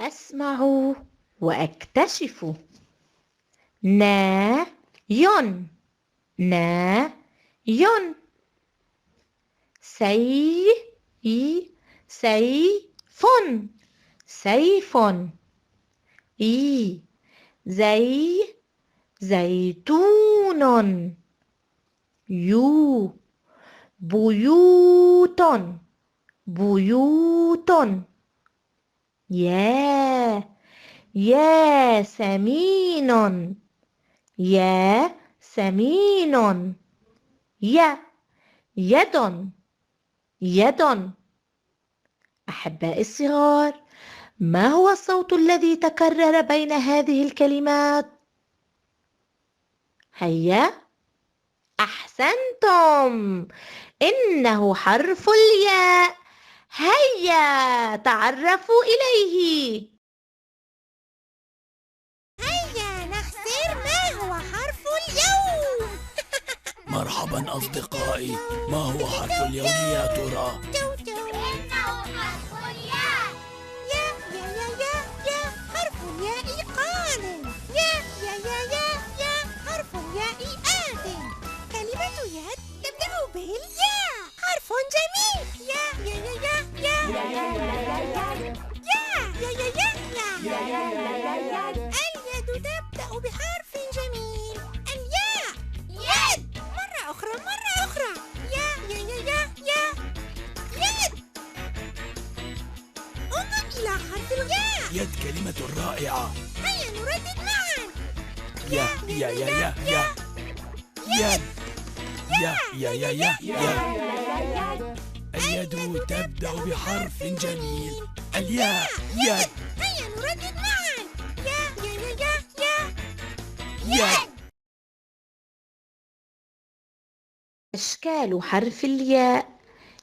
أسمع وأكتشف. نا يون نا يون. سي سيف سيف. إي زيتون. يو بيوت بيوت. يا سمين يا سمين. يد يد. أحبائي الصغار، ما هو الصوت الذي تكرر بين هذه الكلمات؟ هيا، أحسنتم، إنه حرف الياء. هيا تعرفوا إليه. هيا نختار ما هو حرف اليوم. مرحبا أصدقائي، ما هو حرف اليوم يا ترى؟ إنه حرف الياء. يا حرف الياء قادم. يا حرف الياء آت. كلمة يد تبدأ بالياء. حرف جميل. اليد تبدأ بحرف جميل. الياء. يد. مرة أخرى. يا يد. انظر إلى حرف الياء. يد كلمة رائعة. هيا نردد معا. يا يد. اليد تبدأ بحرف جميل. الياء. يد. هيا نردد معا. يد. أشكال حرف الياء: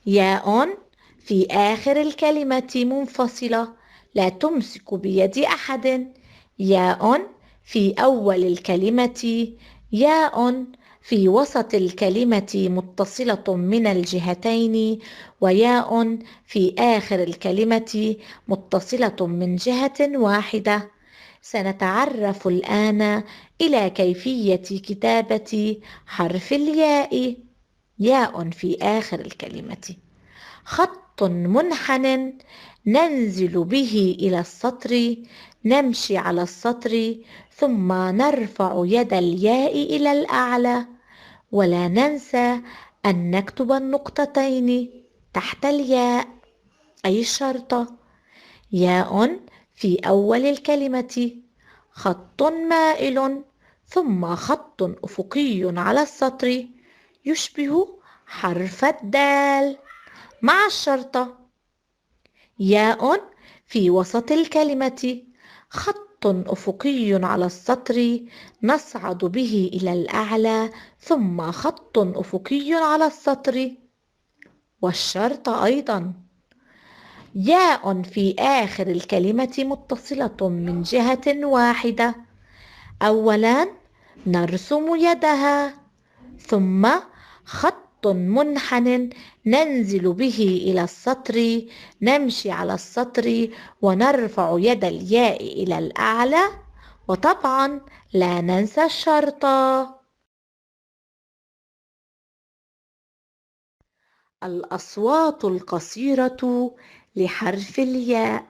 ياء في آخر الكلمة منفصلة لا تمسك بيد أحد. ياء في أول الكلمة. ياء في وسط الكلمة متصلة من الجهتين. وياء في آخر الكلمة متصلة من جهة واحدة. سنتعرف الآن إلى كيفية كتابة حرف الياء. ياء في آخر الكلمة. خط منحن ننزل به إلى السطر، نمشي على السطر ثم نرفع يد الياء إلى الأعلى، ولا ننسى أن نكتب النقطتين تحت الياء أي الشرطة. ياء في أول الكلمة. خط مائل ثم خط أفقي على السطر يشبه حرف الدال مع الشرطة. ياء في وسط الكلمة. خط أفقي على السطر نصعد به إلى الأعلى ثم خط أفقي على السطر والشرطة أيضا. ياء في آخر الكلمة متصلة من جهة واحدة. أولا نرسم يدها ثم خط منحن ننزل به إلى السطر، نمشي على السطر ونرفع يد الياء إلى الأعلى، وطبعا لا ننسى الشرطة. الأصوات القصيرة لحرف الياء: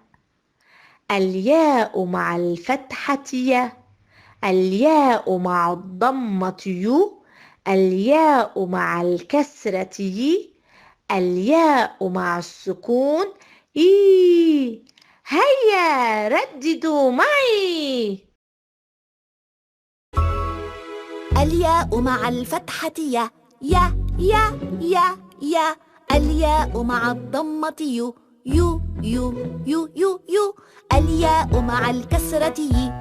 الياء مع الفتحة ي، الياء مع الضمة يو، الياء مع الكسرة ي، الياء مع السكون إي. هيا رددوا معي. الياء مع الفتحة يا. الياء مع الضمة يو. الياء مع الكسرة ي.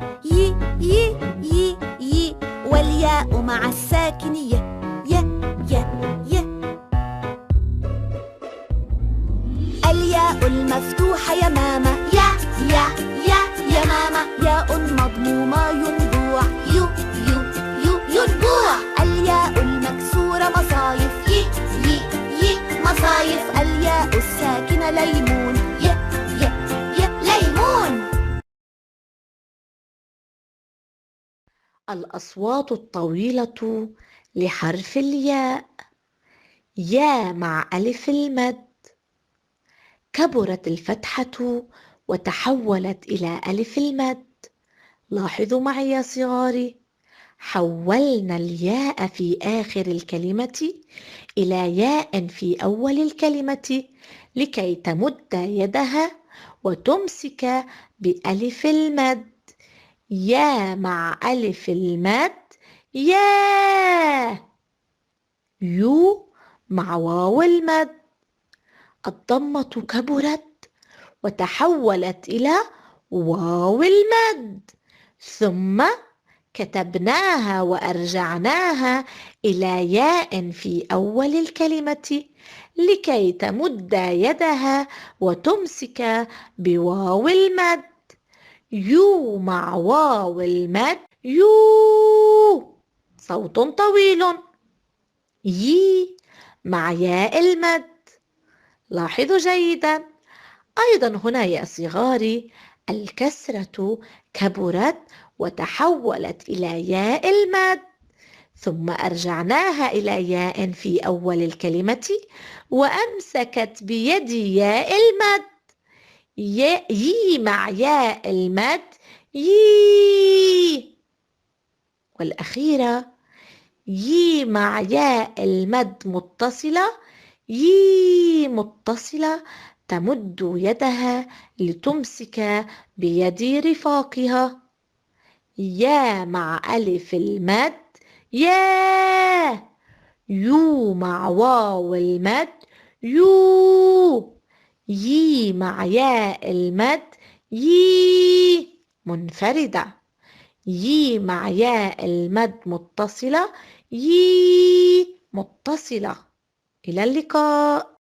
والياء مع الساكن ي. الياء المفتوحة يا ماما. يا ماما. ياء مضمومة ينبوع ينبوع. الياء المكسورة مصايف مصايف. الياء الساكنة ليمون ليمون. الأصوات الطويلة لحرف الياء: يا مع ألف المد. كبرت الفتحة وتحولت إلى ألف المد. لاحظوا معي يا صغاري، حولنا الياء في آخر الكلمة إلى ياء في أول الكلمة لكي تمد يدها وتمسك بألف المد. يا مع ألف المد يا. يو مع واو المد. الضمة كبرت وتحولت إلى واو المد، ثم كتبناها وأرجعناها إلى ياء في أول الكلمة لكي تمد يدها وتمسك بواو المد. يو مع واو المد يو. صوت طويل. يي مع ياء المد. لاحظوا جيدا. أيضا هنا يا صغاري الكسرة كبرت وتحولت إلى ياء المد، ثم أرجعناها إلى ياء في أول الكلمة وأمسكت بيدي ياء المد. يي مع ياء المد يي. والأخيرة يي مع ياء المد متصلة يي متصلة، تمد يدها لتمسك بيد رفاقها. يا مع ألف المد يا. يو مع واو المد يو. يي مع ياء المد يي منفردة. يي مع ياء المد متصلة يي متصلة. إلى اللقاء.